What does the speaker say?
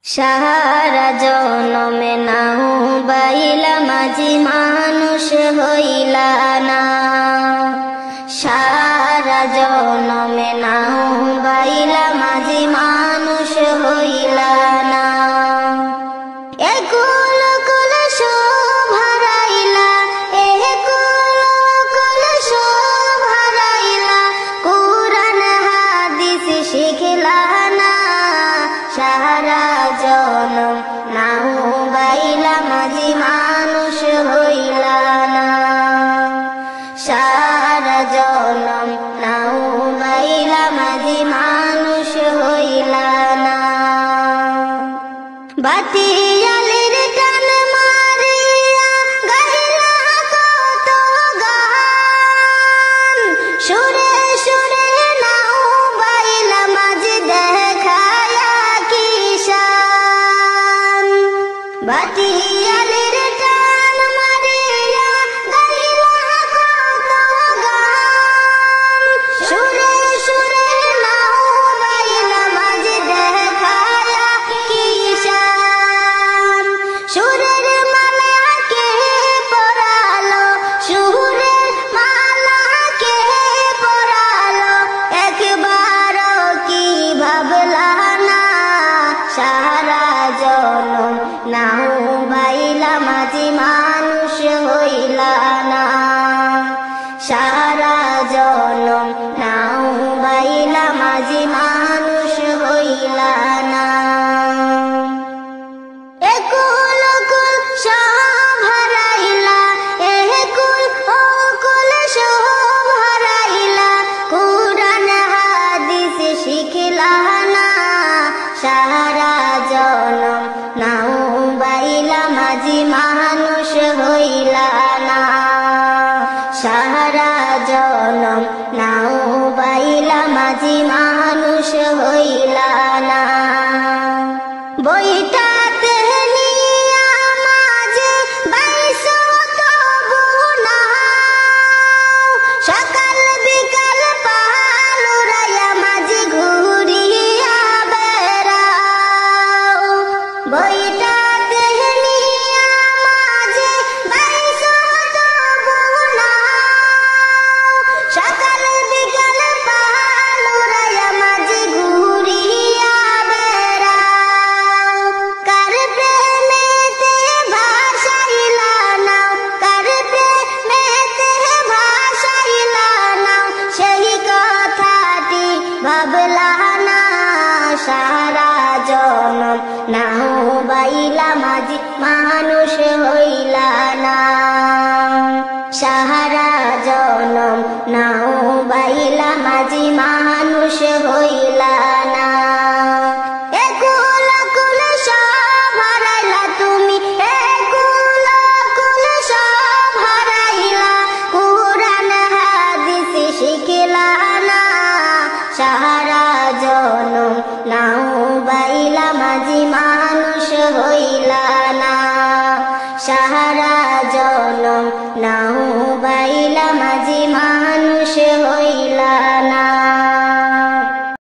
সারা জনমে নাও বাইলা মাঝি মানুষ হইলা না। সারা জনমে নাও বাইলা মাঝি মানুষ হইলা না। একুল কুল শোভারাইলা, একুল শোভারাইলা, কুরআন হাদিস শিখলা না। সারা জনম নাও বাইলা মাঝি মানুষ হইলা না। সারা জনম নাও বাইলা মাঝি মানুষ হইলা না। বাতিয়ালির টান মারিয়া গাইলা কত গান, সুরে সুরে নাও বাইলা মাঝি দেখায়া কিশান। বাতিয়ালির টান মারিয়া গাইলা কত গান, সুরে সুরে নাও বাইলা মাঝি দেখায়া কিশান। সুরের মালা কে পরালো, সুরের মালা কে পরালো, একবারও কি ভাবলা না। সারা জনম নাও বাইলা মাঝি মানুষ হইলা না। সারা জনম নাও বাইলা মাঝি মানুষ হইলা না। একুল কুল শোভারাইলা, একুল কুল শোভারাইলা, কুরআন হাদিস শিখলা না। সারা জনম নাও বাইলা মাঝি মানুষ হইলা না। সারা জনম নাও বাইলা মাঝি মানুষ হইলা না। বইটাতে নিয়া মাঝে বাইশো তবু নাও, সকাল বিকাল পাল উড়াইয়া মাঝি ঘুরিয়া বেড়াও। বইটাতে নিয়া মাঝে বাইশো তবু নাও, সকাল বিকাল পাল উড়াইয়া মাঝি ঘুরিয়া বেড়াও। কার প্রেমেতে ভাসাইলা নাও, কার প্রেমেতে ভাসাইলা নাও, সেই কথাটি ভাবলা না। সারা জনম নাও বাইলা মাঝি মানুষ হইলা না। সারা জনম নাও বাইলা মাঝি